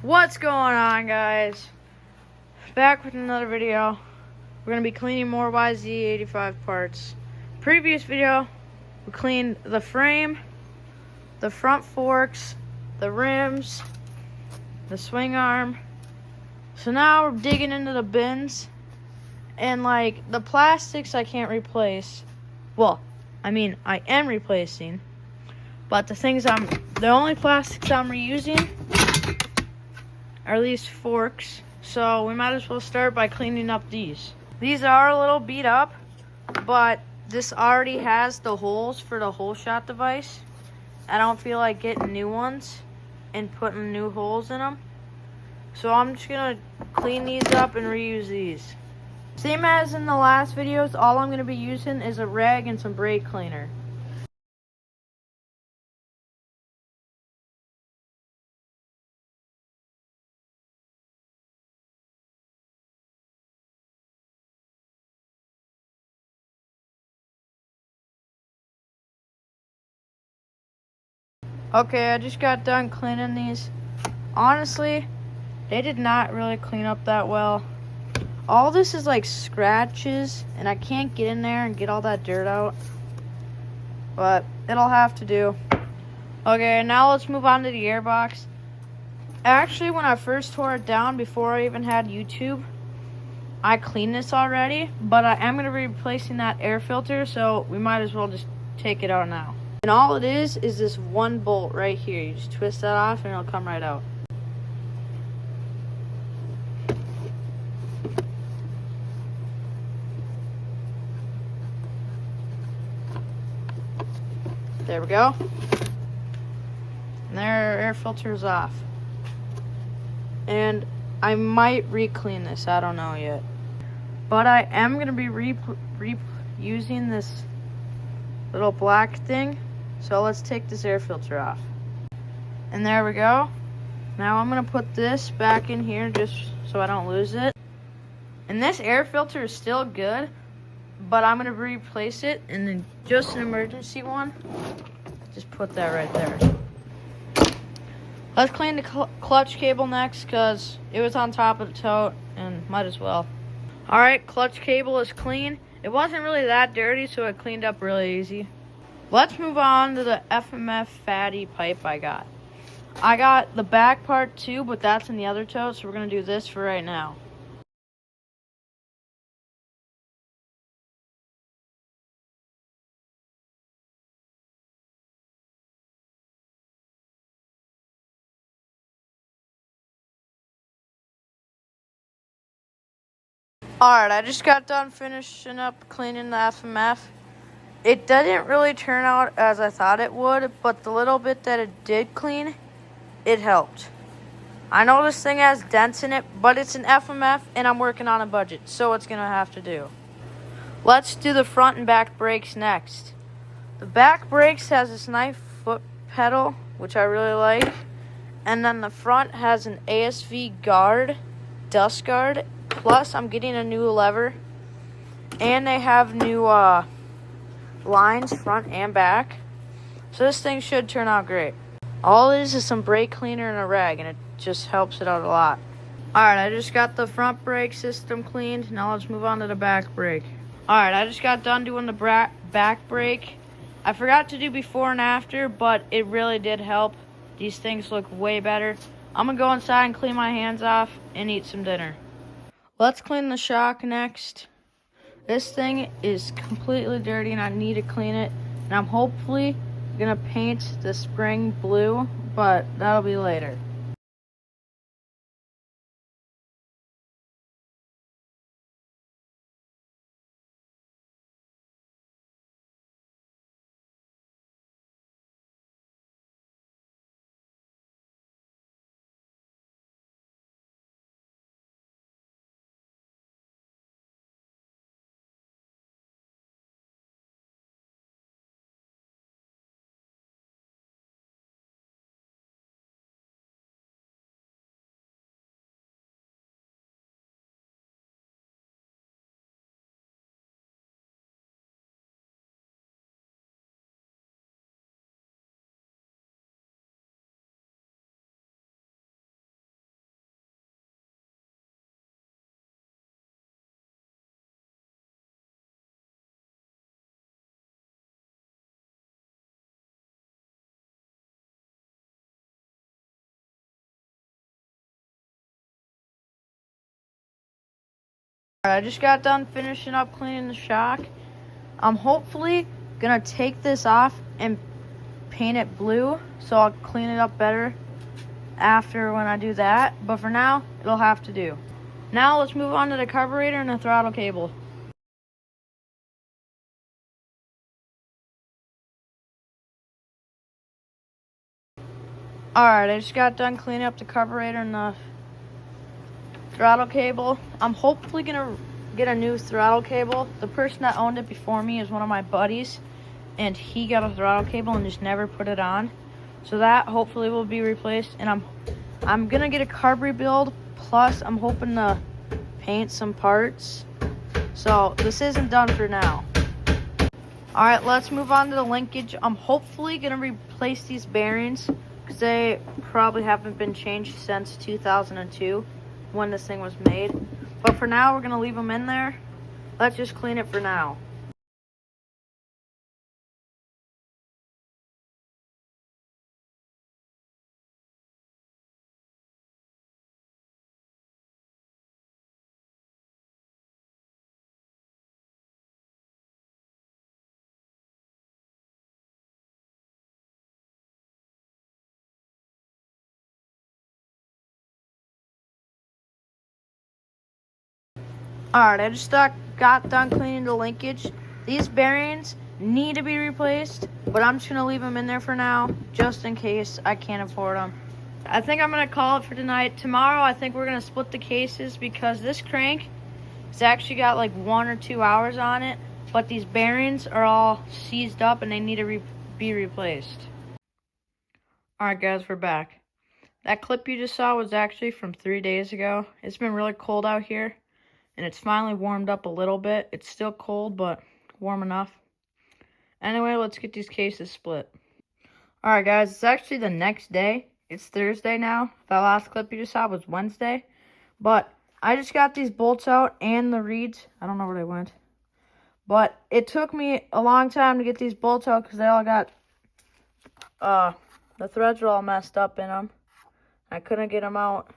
What's going on, guys? Back with another video. We're going to be cleaning more YZ85 parts. Previous video, we cleaned the frame, the front forks, the rims, the swing arm. So now we're digging into the bins. And like the plastics I can't replace. Well, I mean I am replacing. But the only plastics I'm reusing are these forks, so we might as well start by cleaning up these. These are a little beat up, but this already has the holes for the hole shot device. I don't feel like getting new ones and putting new holes in them, so I'm just gonna clean these up and reuse these. Same as in the last videos, all I'm gonna be using is a rag and some brake cleaner. Okay, I just got done cleaning these. Honestly, they did not really clean up that well. All this is like scratches, and I can't get in there and get all that dirt out. But it'll have to do. Okay, now let's move on to the airbox. Actually, when I first tore it down before I even had YouTube, I cleaned this already. But I am going to be replacing that air filter, so we might as well just take it out now. And all it is this one bolt right here. You just twist that off and it'll come right out. There we go. And there, our air filter is off. And I might re-clean this. I don't know yet. But I am going to be using this little black thing. So let's take this air filter off. And there we go. Now I'm going to put this back in here just so I don't lose it. And this air filter is still good, but I'm going to replace it, and then just an emergency one. Just put that right there. Let's clean the clutch cable next, because it was on top of the tote, and might as well. Alright, clutch cable is clean. It wasn't really that dirty, so it cleaned up really easy. Let's move on to the FMF fatty pipe I got. I got the back part too, but that's in the other tote, so we're going to do this for right now. Alright, I just got done finishing up cleaning the FMF. It didn't really turn out as I thought it would, but the little bit that it did clean, it helped. I know this thing has dents in it, but it's an FMF and I'm working on a budget, so it's going to have to do. Let's do the front and back brakes next. The back brakes has this nice foot pedal, which I really like. And then the front has an ASV guard, dust guard. Plus, I'm getting a new lever. And they have new lines, front and back. So this thing should turn out great. All it is some brake cleaner and a rag, and it just helps it out a lot. Alright, I just got the front brake system cleaned. Now let's move on to the back brake. Alright, I just got done doing the back brake. I forgot to do before and after, but it really did help. These things look way better. I'm going to go inside and clean my hands off and eat some dinner. Let's clean the shock next. This thing is completely dirty and I need to clean it. And I'm hopefully going to paint the spring blue, but that'll be later. I just got done finishing up cleaning the shock. I'm hopefully gonna take this off and paint it blue, so I'll clean it up better after when I do that. But for now, it'll have to do. Now let's move on to the carburetor and the throttle cable. Alright, I just got done cleaning up the carburetor and the throttle cable. I'm hopefully gonna get a new throttle cable. The person that owned it before me is one of my buddies, and he got a throttle cable and just never put it on. So that hopefully will be replaced, and I'm gonna get a carb rebuild, plus I'm hoping to paint some parts. So this isn't done for now. Alright, let's move on to the linkage. I'm hopefully gonna replace these bearings because they probably haven't been changed since 2002 when this thing was made. But for now, we're gonna leave them in there. Let's just clean it for now. Alright, I just got done cleaning the linkage. These bearings need to be replaced, but I'm just going to leave them in there for now, just in case I can't afford them. I think I'm going to call it for tonight. Tomorrow, I think we're going to split the cases because this crank has actually got like 1 or 2 hours on it, but these bearings are all seized up and they need to be replaced. Alright guys, we're back. That clip you just saw was actually from 3 days ago. It's been really cold out here, and it's finally warmed up a little bit. It's still cold, but warm enough. Anyway, let's get these cases split. Alright guys, it's actually the next day. It's Thursday now. That last clip you just saw was Wednesday. But I just got these bolts out and the reeds. I don't know where they went. But it took me a long time to get these bolts out because they all got, the threads are all messed up in them. I couldn't get them out.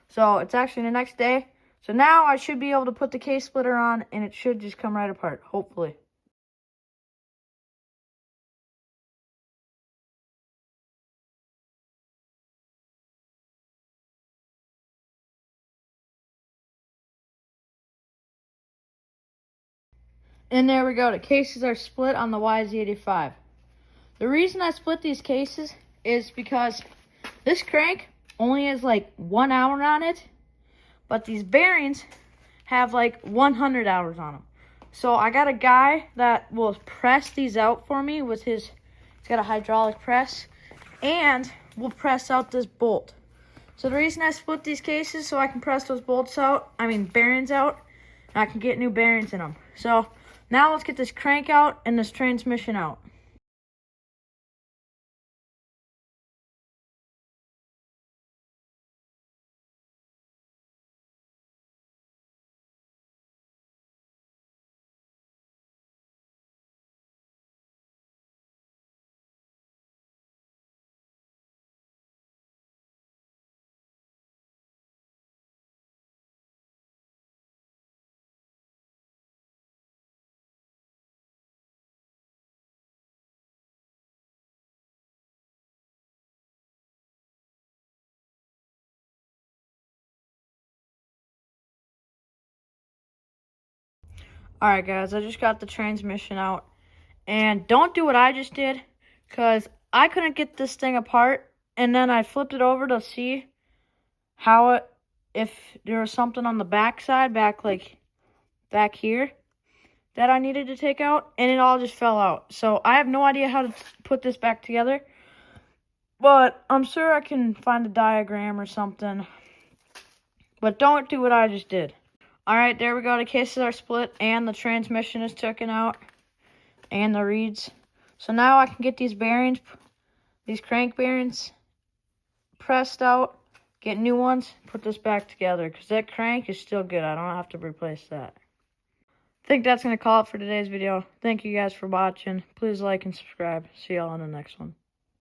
So it's actually the next day. So now I should be able to put the case splitter on and it should just come right apart, hopefully. And there we go. The cases are split on the YZ85. The reason I split these cases is because this crank only has like 1 hour on it, but these bearings have like 100 hours on them. So I got a guy that will press these out for me with he's got a hydraulic press, and will press out this bolt. So the reason I split these cases so I can press those bearings out, and I can get new bearings in them. So now let's get this crank out and this transmission out. Alright guys, I just got the transmission out. And don't do what I just did, because I couldn't get this thing apart. And then I flipped it over to see if there was something on the back side, back here, that I needed to take out. And it all just fell out. So I have no idea how to put this back together. But I'm sure I can find a diagram or something. But don't do what I just did. Alright, there we go. The cases are split and the transmission is taken out. And the reeds. So now I can get these bearings, these crank bearings, pressed out, get new ones, put this back together. Because that crank is still good. I don't have to replace that. I think that's going to call it for today's video. Thank you guys for watching. Please like and subscribe. See y'all on the next one.